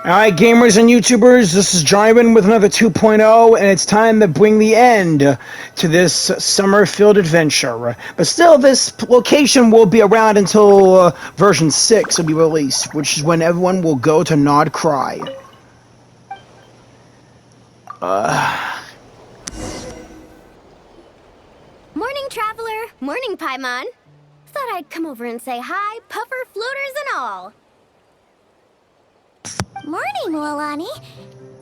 Alright, gamers and YouTubers, this is Jyran with another 2.0, and it's time to bring the end to this summer-filled adventure. But still, this location will be around until version 6 will be released, which is when everyone will go to Nod Cry. Morning, traveler. Morning, Paimon. Thought I'd come over and say hi, puffer, floaters, and all. Morning, Mualani.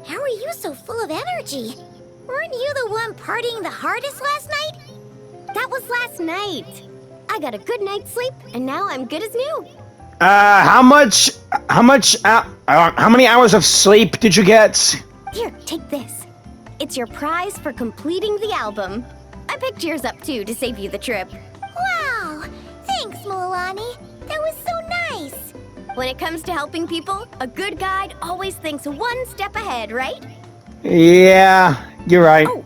How are you so full of energy? Weren't you the one partying the hardest last night? That was last night. I got a good night's sleep, and now I'm good as new. How many hours of sleep did you get? Here, take this. It's your prize for completing the album. I picked yours up, too, to save you the trip. Wow! Thanks, Mualani. That was so nice. When it comes to helping people, a good guide always thinks one step ahead, right? Yeah, you're right. Oh,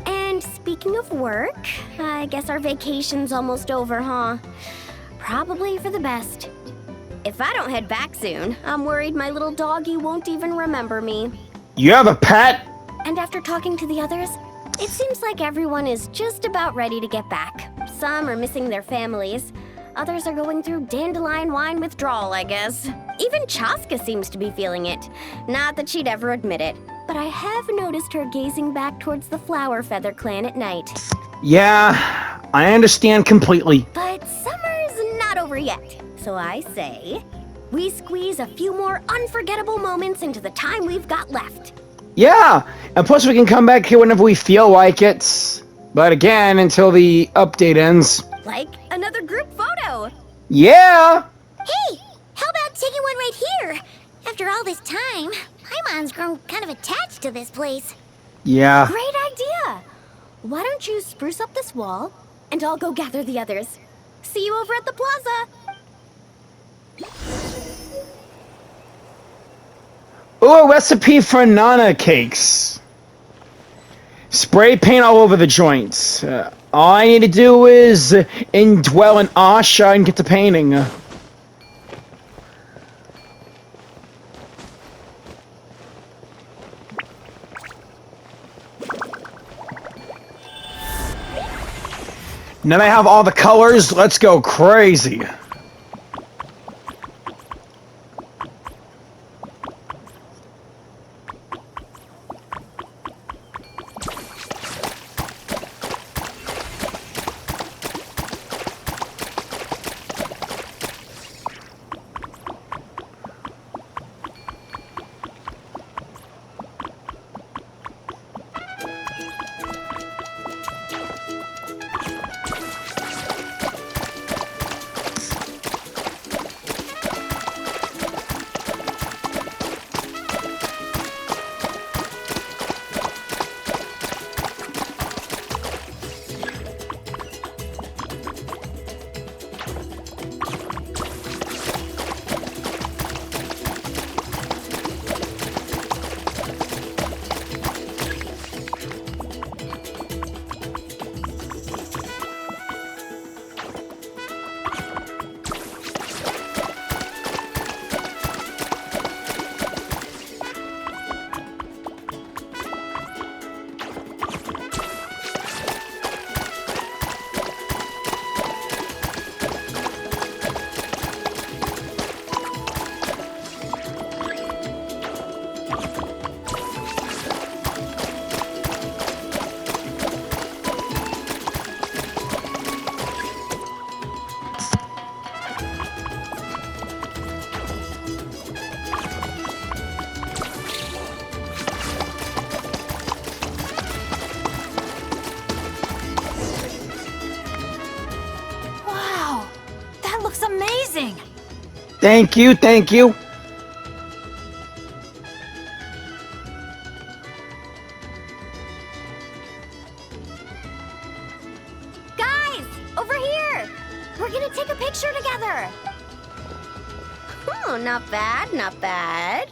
and speaking of work, I guess our vacation's almost over, huh? Probably for the best. If I don't head back soon, I'm worried my little doggy won't even remember me. You have a pet? And after talking to the others, it seems like everyone is just about ready to get back. Some are missing their families. Others are going through dandelion wine withdrawal, I guess. Even Chaska seems to be feeling it. Not that she'd ever admit it, but I have noticed her gazing back towards the Flower Feather clan at night. Yeah, I understand completely. But summer's not over yet, so I say we squeeze a few more unforgettable moments into the time we've got left. Yeah, and plus we can come back here whenever we feel like it. But again, until the update ends. Like another group photo. Yeah! Hey, how about taking one right here? After all this time, Paimon's grown kind of attached to this place. Yeah. Great idea! Why don't you spruce up this wall, and I'll go gather the others. See you over at the plaza! Ooh, a recipe for Nana cakes. Spray paint all over the joints. All I need to do is indwell an Asha and get to painting. Now that I have all the colors, let's go crazy. Amazing! Thank you, thank you. Guys, over here! We're gonna take a picture together! Oh, not bad, not bad.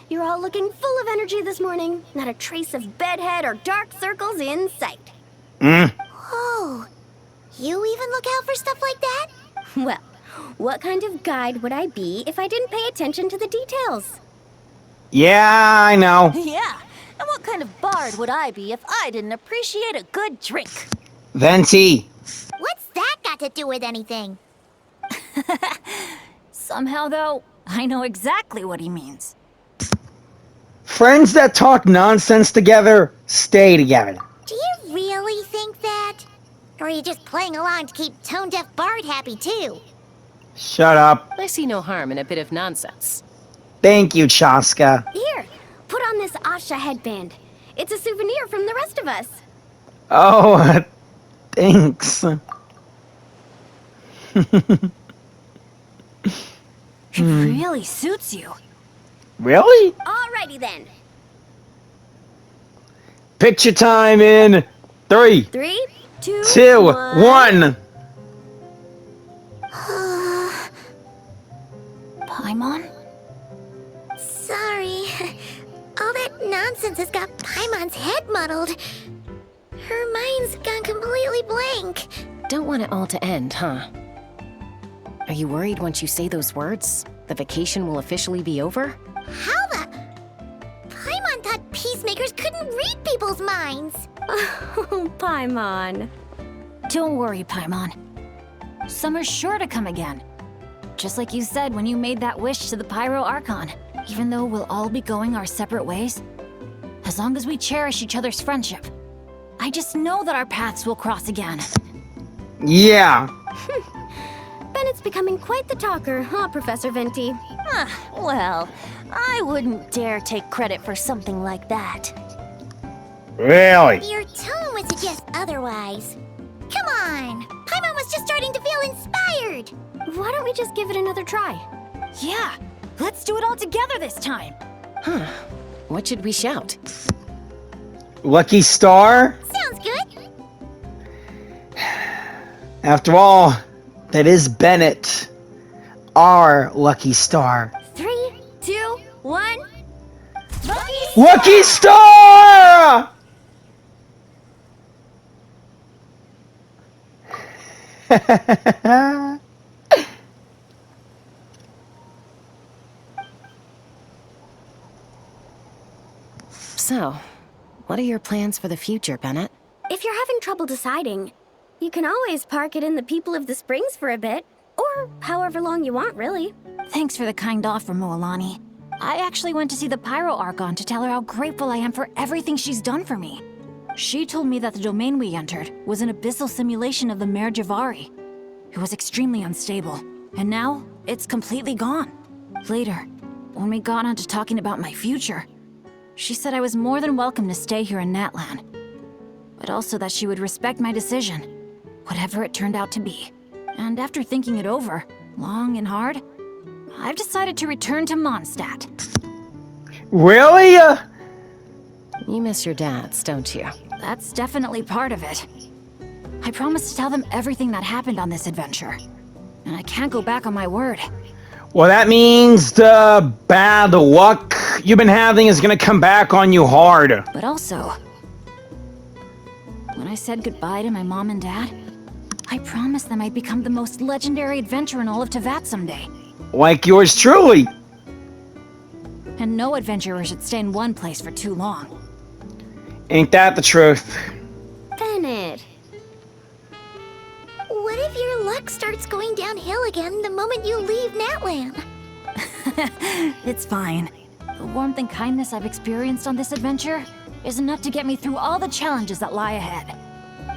You're all looking full of energy this morning. Not a trace of bedhead or dark circles in sight. Oh, you even look out for stuff like that? Well, what kind of guide would I be if I didn't pay attention to the details? Yeah, I know. Yeah. And what kind of bard would I be if I didn't appreciate a good drink? Venti. What's that got to do with anything? Somehow, though, I know exactly what he means. Friends that talk nonsense together stay together. Do you really think that? Or are you just playing along to keep Tone Deaf Bard happy too? Shut up. I see no harm in a bit of nonsense. Thank you, Chaska. Here, put on this Asha headband. It's a souvenir from the rest of us. Oh, thanks. It really suits you. Really? Alrighty then. Picture time in 3, 3, 2, 2, 1. 1. Paimon? Sorry. All that nonsense has got Paimon's head muddled. Her mind's gone completely blank. Don't want it all to end, huh? Are you worried once you say those words, the vacation will officially be over? How the... Paimon thought peacemakers couldn't read people's minds. Oh, Paimon. Don't worry, Paimon. Summer's sure to come again. Just like you said when you made that wish to the Pyro Archon. Even though we'll all be going our separate ways, as long as we cherish each other's friendship, I just know that our paths will cross again. Yeah. Bennett's becoming quite the talker, huh, Professor Venti? Well, I wouldn't dare take credit for something like that. Really? Your tone would suggest otherwise. Come on! Paimon was just starting to feel inspired! Why don't we just give it another try? Yeah, let's do it all together this time. Huh. What should we shout? Lucky Star? Sounds good! After all, that is Bennett. Our Lucky Star. 3, 2, 1. Lucky Star! So, what are your plans for the future, Bennett? If you're having trouble deciding, you can always park it in the People of the Springs for a bit. Or however long you want, really. Thanks for the kind offer, Mualani. I actually went to see the Pyro Archon to tell her how grateful I am for everything she's done for me. She told me that the domain we entered was an abyssal simulation of the Mare Javari. It was extremely unstable, and now it's completely gone. Later, when we got on to talking about my future, she said I was more than welcome to stay here in Natlan, but also that she would respect my decision, whatever it turned out to be. And after thinking it over, long and hard, I've decided to return to Mondstadt. Really? You miss your dads, don't you? That's definitely part of it. I promised to tell them everything that happened on this adventure, and I can't go back on my word. Well, that means the bad luck you've been having is gonna come back on you hard. But also, when I said goodbye to my mom and dad, I promised them I'd become the most legendary adventurer in all of Tevat someday. Like yours truly. And no adventurer should stay in one place for too long. Ain't that the truth? Bennett. What if your luck starts going downhill again the moment you leave Natlan? It's fine. The warmth and kindness I've experienced on this adventure is enough to get me through all the challenges that lie ahead.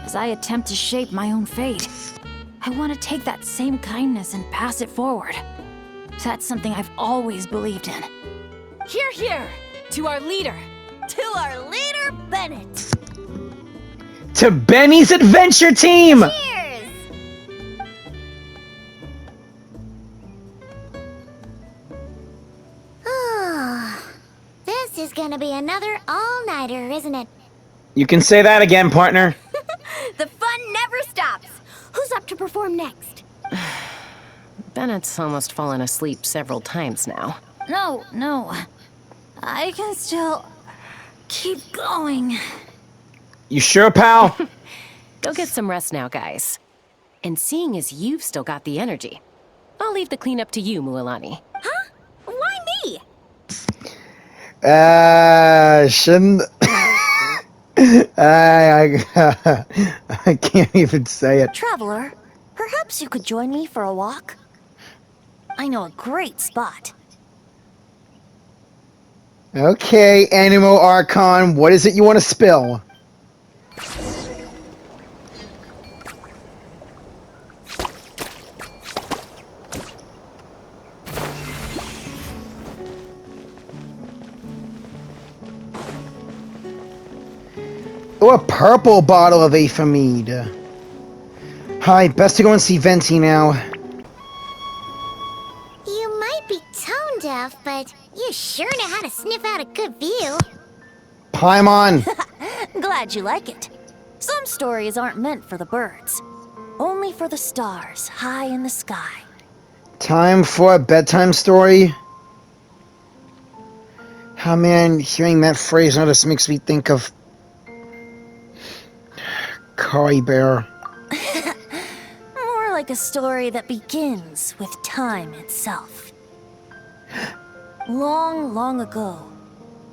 As I attempt to shape my own fate, I want to take that same kindness and pass it forward. That's something I've always believed in. Hear, hear! To our leader! To our leader, Bennett! To Benny's adventure team! Cheers! Oh, this is gonna be another all-nighter, isn't it? You can say that again, partner. The fun never stops. Who's up to perform next? Bennett's almost fallen asleep several times now. No. I can still keep going. You sure, pal? Go get some rest now, guys. And seeing as you've still got the energy, I'll leave the cleanup to you, Mualani. Huh? Why me? Shouldn't. I can't even say it. Traveler, perhaps you could join me for a walk? I know a great spot. Okay, Animo Archon, what is it you want to spill? Oh, a purple bottle of Aphemide. Hi, best to go and see Venti now. You might be tone deaf, but you sure know how to sniff out a good view. Paimon! Glad you like it. Some stories aren't meant for the birds, only for the stars high in the sky. Time for a bedtime story? Oh man, hearing that phrase now just makes me think of Kari Bear. More like a story that begins with time itself. Long, long ago,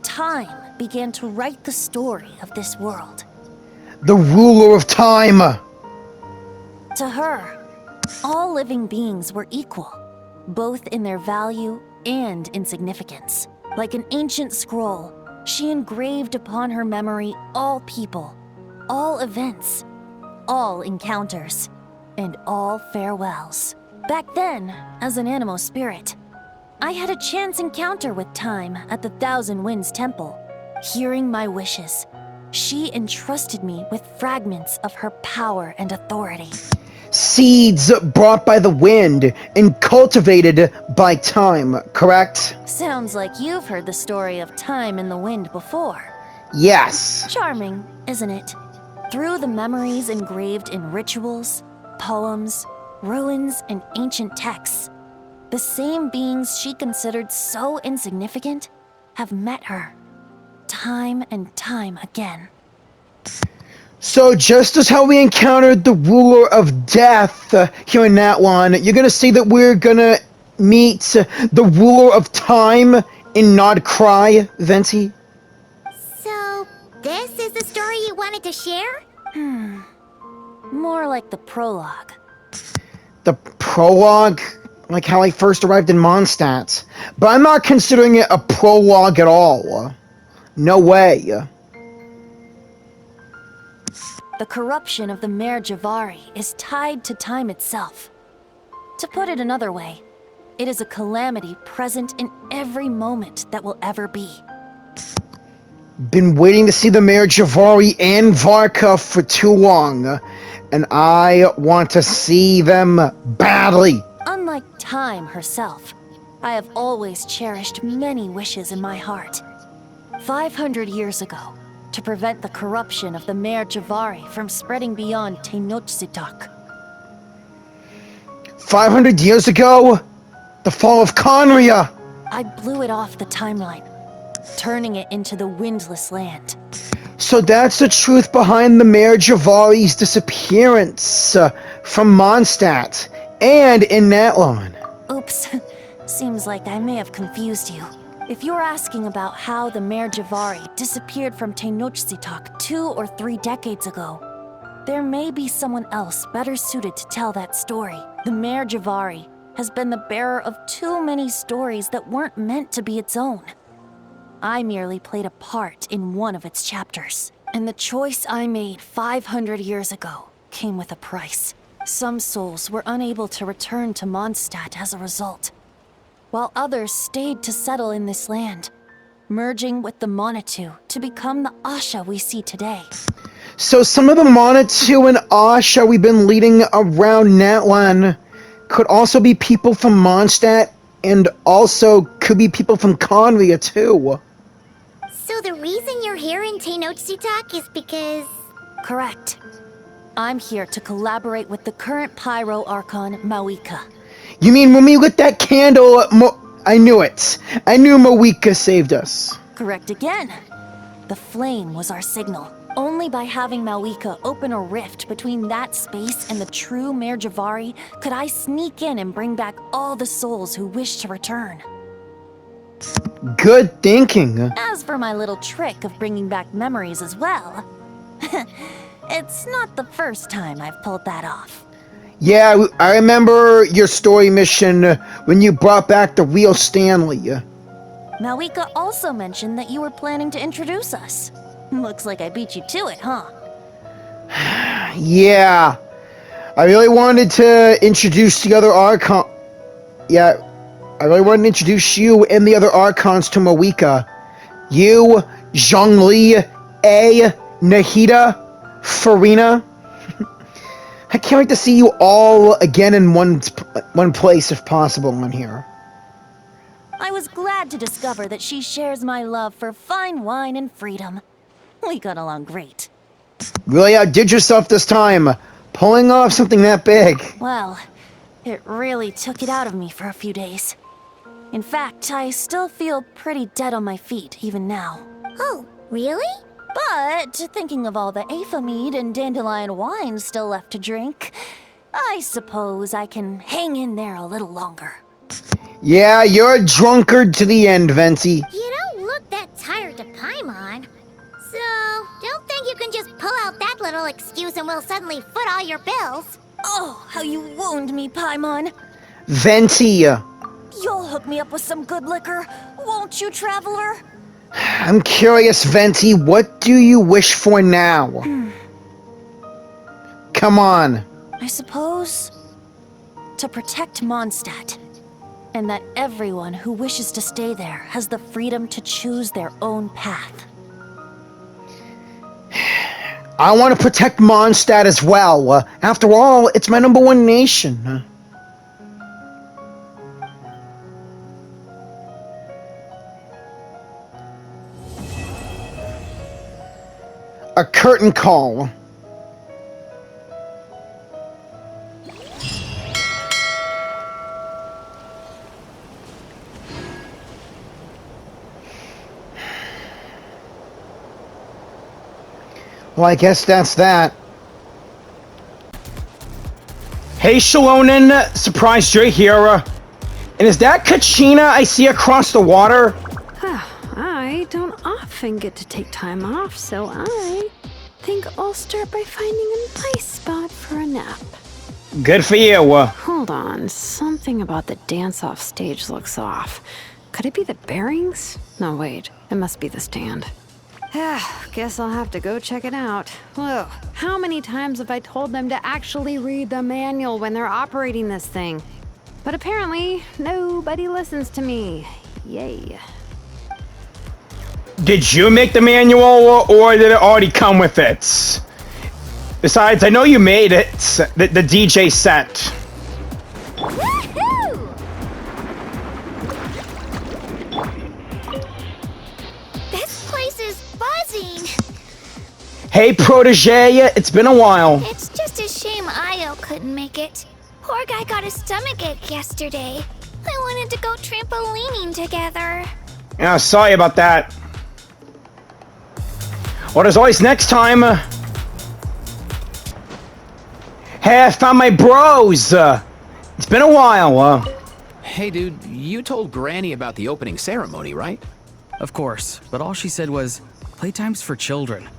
time began to write the story of this world. The ruler of time! To her, all living beings were equal, both in their value and in significance. Like an ancient scroll, she engraved upon her memory all people, all events, all encounters, and all farewells. Back then, as an animal spirit, I had a chance encounter with time at the Thousand Winds Temple. Hearing my wishes, she entrusted me with fragments of her power and authority. Seeds brought by the wind and cultivated by time, correct? Sounds like you've heard the story of time and the wind before. Yes. Charming, isn't it? Through the memories engraved in rituals, poems, ruins, and ancient texts, the same beings she considered so insignificant have met her, time and time again. So just as how we encountered the ruler of death here in Natlan, you're gonna say that we're gonna meet the ruler of time in Nod Cry, Venti? So, this is the story you wanted to share? More like the prologue. The prologue? Like how I first arrived in Mondstadt. But I'm not considering it a prologue at all. No way. The corruption of the Mare Javari is tied to time itself. To put it another way, it is a calamity present in every moment that will ever be. Been waiting to see the Mare Javari and Varka for too long, and I want to see them badly. Unlike time herself, I have always cherished many wishes in my heart. 500 years ago, to prevent the corruption of the Mare Javari from spreading beyond Tenochtitlan. 500 years ago? The fall of Conria! I blew it off the timeline, turning it into the Windless Land. So that's the truth behind the Mare Javari's disappearance from Mondstadt and in Natlan. Oops, seems like I may have confused you. If you're asking about how the Mare Javari disappeared from Tenochtitlan 2 or 3 decades ago, there may be someone else better suited to tell that story. The Mare Javari has been the bearer of too many stories that weren't meant to be its own. I merely played a part in one of its chapters. And the choice I made 500 years ago came with a price. Some souls were unable to return to Mondstadt as a result, while others stayed to settle in this land, merging with the Monitu to become the Asha we see today. So some of the Monitu and Asha we've been leading around Natlan could also be people from Mondstadt, and also could be people from Conria too. So the reason you're here in Tenochtitlan is because... Correct. I'm here to collaborate with the current Pyro Archon, Mawika. You mean when we lit that candle, I knew it. I knew Mawika saved us. Correct again. The flame was our signal. Only by having Mawika open a rift between that space and the true Mare Javari could I sneak in and bring back all the souls who wish to return. Good thinking. As for my little trick of bringing back memories as well, it's not the first time I've pulled that off. Yeah, I remember your story mission when you brought back the real Stanley. Malika also mentioned that you were planning to introduce us. Looks like I beat you to it, huh? Yeah, I really wanted to introduce the other Archon. Yeah, I really wanted to introduce you and the other Archons to Moeka. You, Zhongli, A, Nahida, Farina. I can't wait to see you all again in one place if possible on here. I was glad to discover that she shares my love for fine wine and freedom. We got along great. Really outdid yourself this time, pulling off something that big. Well, it really took it out of me for a few days. In fact, I still feel pretty dead on my feet even now. Oh, really? But thinking of all the Aether mead and dandelion wine still left to drink, I suppose I can hang in there a little longer. Yeah, you're a drunkard to the end, Venti. You don't look that tired to Paimon. So, don't think you can just pull out that little excuse and we'll suddenly foot all your bills. Oh, how you wound me, Paimon. Venti, You'll hook me up with some good liquor, won't you, traveler? I'm curious, Venti, what do you wish for now? Come on. I suppose to protect Mondstadt, and that everyone who wishes to stay there has the freedom to choose their own path. I want to protect Mondstadt as well. After all, it's my #1 nation. A curtain call. Well, I guess that's that. Hey, Shalonen, surprise Jay here. And is that Kachina I see across the water? I don't often get to take time off, so I think I'll start by finding a nice spot for a nap. Good for you. Hold on, something about the dance-off stage looks off. Could it be the bearings? No, wait, it must be the stand. Guess I'll have to go check it out. Whoa, how many times have I told them to actually read the manual when they're operating this thing? But apparently, nobody listens to me. Yay. Did you make the manual, or did it already come with it? Besides, I know you made it, the DJ set. Woohoo! This place is buzzing. Hey, protege, it's been a while. It's just a shame Io couldn't make it. Poor guy got a stomachache yesterday. I wanted to go trampolining together. Yeah, sorry about that. Well, there's always next time. Hey, I found my bros. It's been a while. Hey dude, you told Granny about the opening ceremony, right? Of course, but all she said was, playtime's for children.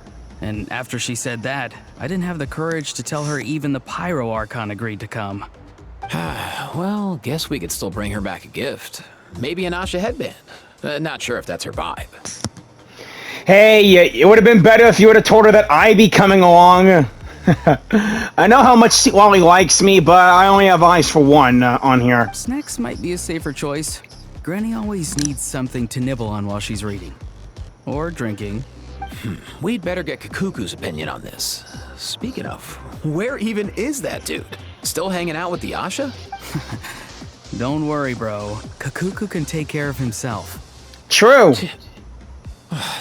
And after she said that, I didn't have the courage to tell her even the Pyro Archon agreed to come. Well, guess we could still bring her back a gift. Maybe an Asha headband. Not sure if that's her vibe. Hey, it would have been better if you would have told her that I'd be coming along. I know how much Wally likes me, but I only have eyes for one on here. Snacks might be a safer choice. Granny always needs something to nibble on while she's reading. Or drinking. We'd better get Kakuku's opinion on this. Speaking of, where even is that dude? Still hanging out with the Asha? Don't worry, bro. Kakuku can take care of himself. True.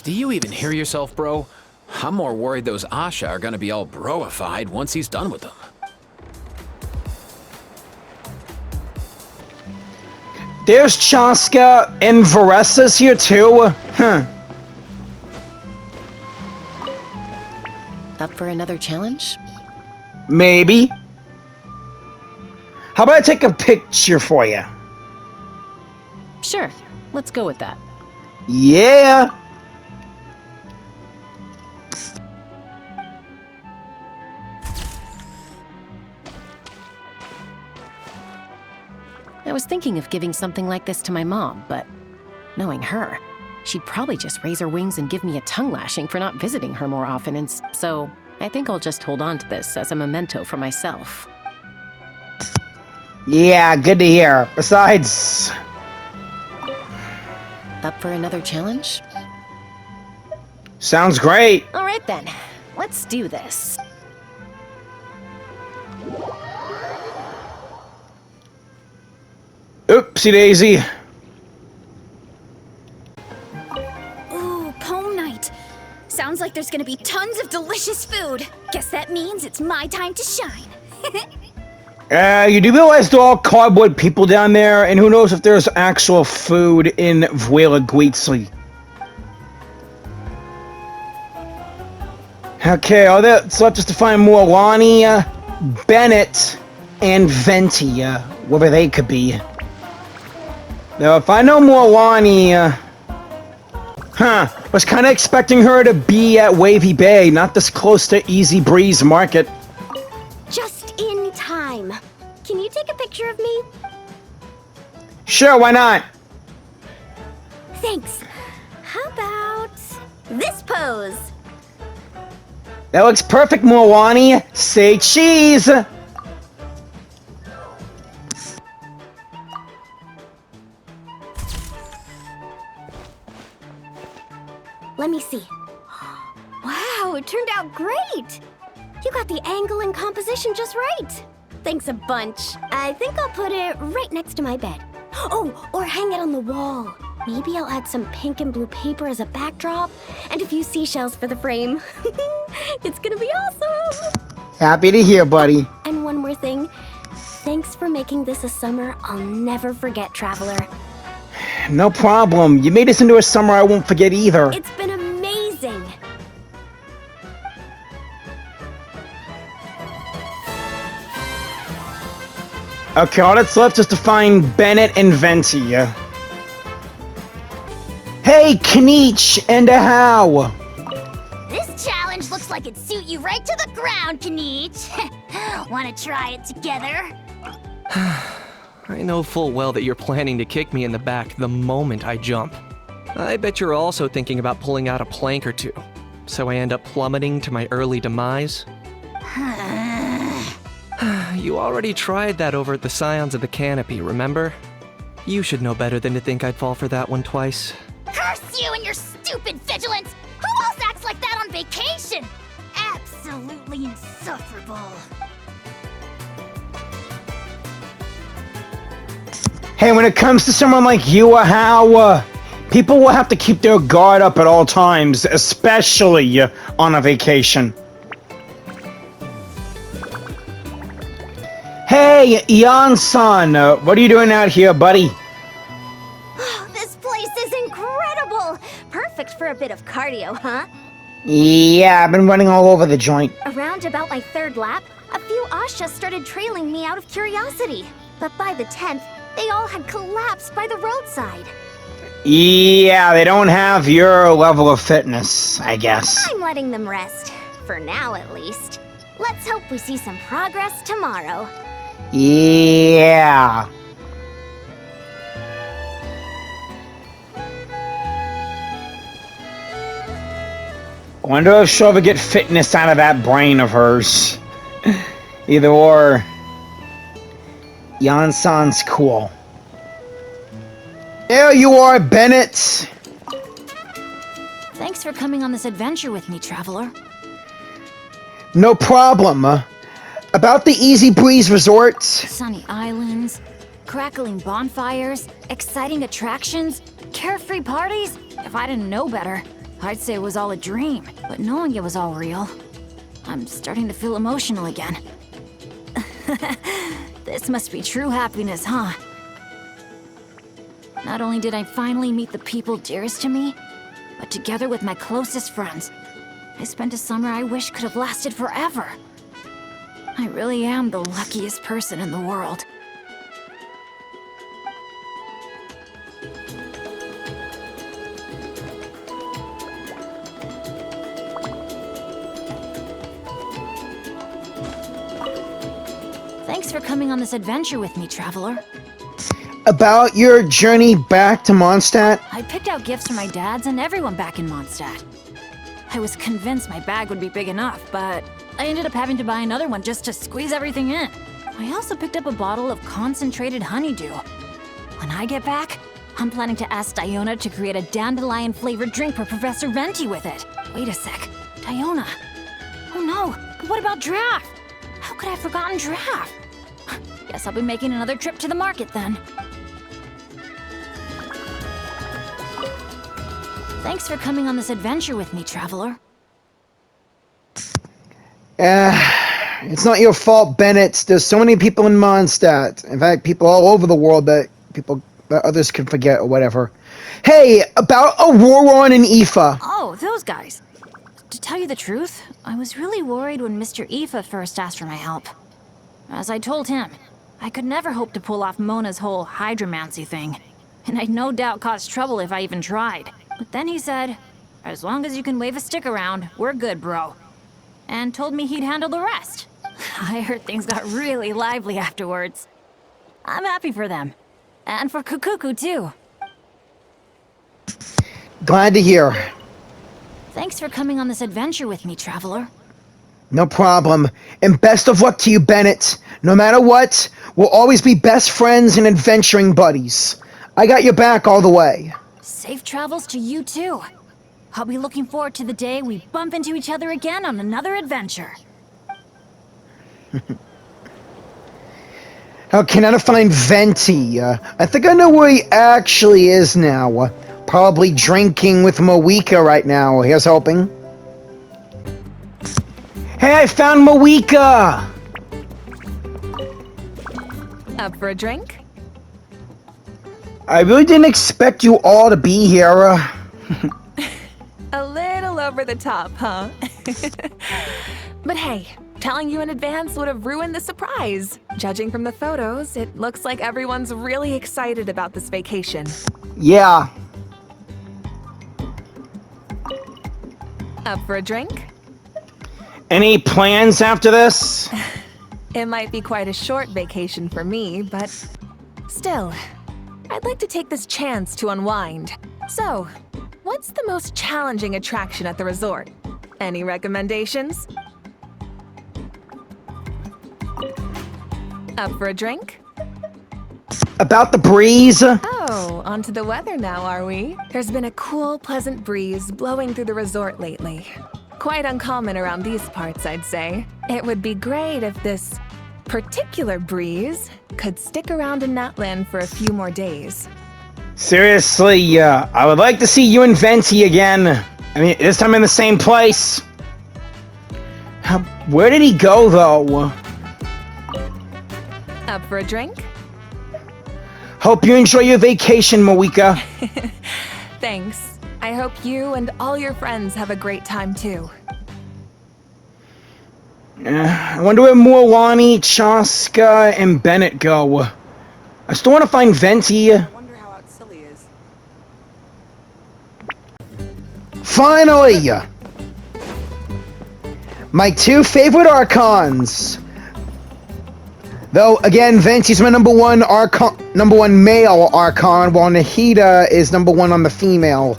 Do you even hear yourself, bro? I'm more worried those Asha are gonna be all broified once he's done with them. There's Chaska and Varessa's here too. Huh. Up for another challenge? Maybe. How about I take a picture for you? Sure, let's go with that. Yeah. I was thinking of giving something like this to my mom, but knowing her, she'd probably just raise her wings and give me a tongue lashing for not visiting her more often, and so I think I'll just hold on to this as a memento for myself. Yeah, good to hear. Besides... Up for another challenge? Sounds great. All right then, let's do this. Oopsie daisy. Ooh, pome night. Sounds like there's gonna be tons of delicious food. Guess that means it's my time to shine. You do realize they're all cardboard people down there, and who knows if there's actual food in Vuela Guizli. Okay, all that's left is to find Mualani, Bennett, and Venti, wherever they could be. Now, if I know Mualani, was kinda expecting her to be at Wavy Bay, not this close to Easy Breeze Market. Just in time. Can you take a picture of me? Sure, why not? Thanks. How about this pose? That looks perfect, Mualani. Say cheese! Let me see. Wow, it turned out great! You got the angle and composition just right. Thanks a bunch. I think I'll put it right next to my bed. Oh, or hang it on the wall. Maybe I'll add some pink and blue paper as a backdrop and a few seashells for the frame. It's gonna be awesome! Happy to hear, buddy. And one more thing. Thanks for making this a summer I'll never forget, Traveler. No problem. You made this into a summer I won't forget either. It's been amazing. Okay, all that's left is to find Bennett and Venti. Hey, Kneech and a how? This challenge looks like it'd suit you right to the ground, Kneech. Wanna try it together? I know full well that you're planning to kick me in the back the moment I jump. I bet you're also thinking about pulling out a plank or two, so I end up plummeting to my early demise. You already tried that over at the Scions of the Canopy, remember? You should know better than to think I'd fall for that one twice. Curse you and your stupid vigilance! Who else acts like that on vacation? Absolutely insufferable. Hey, when it comes to someone like you, how, people will have to keep their guard up at all times, especially on a vacation. Hey, Ian-san, what are you doing out here, buddy? This place is incredible! Perfect for a bit of cardio, huh? Yeah, I've been running all over the joint. Around about my third lap, a few Ashas started trailing me out of curiosity. But by the 10th, they all had collapsed by the roadside. Yeah, they don't have your level of fitness, I guess. I'm letting them rest. For now, at least. Let's hope we see some progress tomorrow. Yeah. I wonder if she'll ever get fitness out of that brain of hers. Either or. Yan-san's cool. There you are, Bennett! Thanks for coming on this adventure with me, Traveler. No problem. About the Easy Breeze Resort? Sunny islands, crackling bonfires, exciting attractions, carefree parties. If I didn't know better, I'd say it was all a dream. But knowing it was all real, I'm starting to feel emotional again. This must be true happiness, huh? Not only did I finally meet the people dearest to me, but together with my closest friends, I spent a summer I wish could have lasted forever. I really am the luckiest person in the world. Thanks for coming on this adventure with me, traveler. About your journey back to Mondstadt? I picked out gifts for my dads and everyone back in Mondstadt. I was convinced my bag would be big enough, but I ended up having to buy another one just to squeeze everything in. I also picked up a bottle of concentrated honeydew. When I get back, I'm planning to ask Diona to create a dandelion-flavored drink for Professor Venti with it. Wait a sec. Diona. Oh no, but what about Draft? How could I have forgotten Draft? Guess I'll be making another trip to the market then. Thanks for coming on this adventure with me, traveler. It's not your fault, Bennett. There's so many people in Mondstadt. In fact, people all over the world that others can forget or whatever. Hey, about Auroron and Aoife. Oh, those guys. To tell you the truth, I was really worried when Mr. Aoife first asked for my help. As I told him, I could never hope to pull off Mona's whole hydromancy thing, and I'd no doubt cause trouble if I even tried. But then he said, as long as you can wave a stick around, we're good, bro. And told me he'd handle the rest. I heard things got really lively afterwards. I'm happy for them. And for Kukuku, too. Glad to hear. Thanks for coming on this adventure with me, traveler. No problem. And best of luck to you, Bennett. No matter what, we'll always be best friends and adventuring buddies. I got your back all the way. Safe travels to you, too. I'll be looking forward to the day we bump into each other again on another adventure. How can I find Venti? I think I know where he actually is now. Probably drinking with Moeka right now. Here's hoping. Hey, I found Moeka! Up for a drink? I really didn't expect you all to be here. A little over the top, huh? But hey, telling you in advance would have ruined the surprise. Judging from the photos, it looks like everyone's really excited about this vacation. Yeah. Up for a drink? Any plans after this? It might be quite a short vacation for me, but still, I'd like to take this chance to unwind. So, what's the most challenging attraction at the resort? Any recommendations? Up for a drink? About the breeze? Oh, onto the weather now, are we? There's been a cool, pleasant breeze blowing through the resort lately. Quite uncommon around these parts, I'd say. It would be great if this particular breeze could stick around in Natlan for a few more days. Seriously, I would like to see you and Venti again. I mean, this time in the same place. Where did he go, though? Up for a drink? Hope you enjoy your vacation, Moeka. Thanks. I hope you and all your friends have a great time, too. I wonder where Mualani, Chaska, and Bennett go. I still want to find Venti. Finally! My two favorite Archons. Though, again, Venti's my number one male Archon, while Nahida is number one on the female.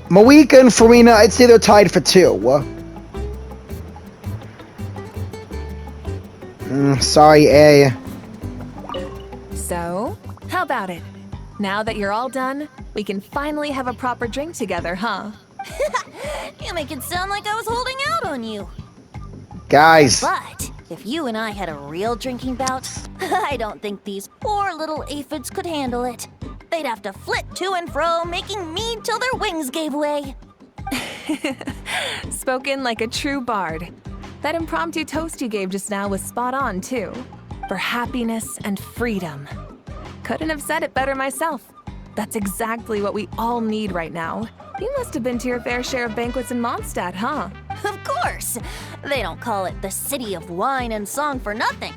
Moeka and Farina, I'd say they're tied for two. Sorry, A. So, how about it? Now that you're all done, we can finally have a proper drink together, huh? You make it sound like I was holding out on you. Guys. But if you and I had a real drinking bout, I don't think these poor little aphids could handle it. They'd have to flit to and fro, making mead till their wings gave way. Spoken like a true bard. That impromptu toast you gave just now was spot on, too. For happiness and freedom. Couldn't have said it better myself. That's exactly what we all need right now. You must have been to your fair share of banquets in Mondstadt, huh? Of course. They don't call it the City of Wine and Song for nothing.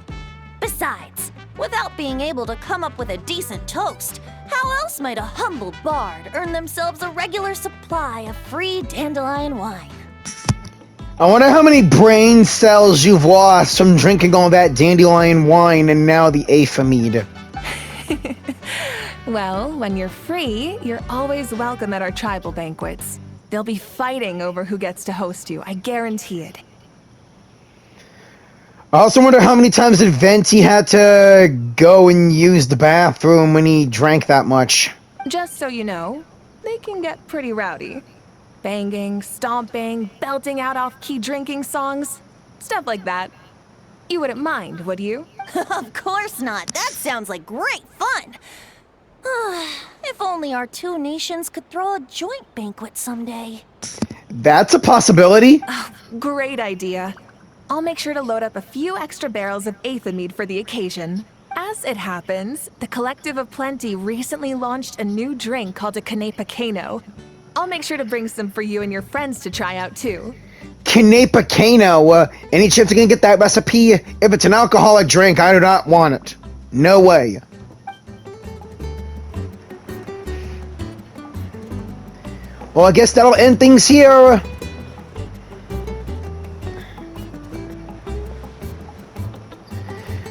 Besides, without being able to come up with a decent toast, how else might a humble bard earn themselves a regular supply of free dandelion wine? I wonder how many brain cells you've lost from drinking all that dandelion wine and now the aphamide. Well, when you're free, you're always welcome at our tribal banquets. They'll be fighting over who gets to host you, I guarantee it. I also wonder how many times did Venti had to go and use the bathroom when he drank that much. Just so you know, they can get pretty rowdy. Banging, stomping, belting out off-key drinking songs, stuff like that. You wouldn't mind, would you? Of course not. That sounds like great fun. If only our two nations could throw a joint banquet someday. That's a possibility. Great idea. I'll make sure to load up a few extra barrels of Aethamide for the occasion. As it happens, the Collective of Plenty recently launched a new drink called a Canepa Kano. I'll make sure to bring some for you and your friends to try out too. Canepa Kano. Any chance you can get that recipe? If it's an alcoholic drink, I do not want it. No way. Well, I guess that'll end things here.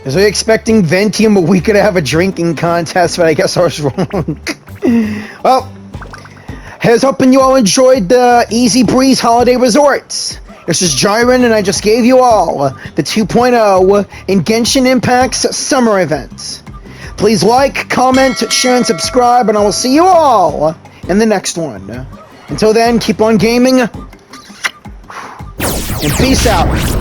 Was I expecting Venti and Moika to have a drinking contest, but I guess I was wrong. Well, here's hoping you all enjoyed the Easy Breeze Holiday Resorts. This is Jyran, and I just gave you all the 2.0 in Genshin Impact's summer events. Please like, comment, share, and subscribe, and I will see you all in the next one. Until then, keep on gaming, and peace out.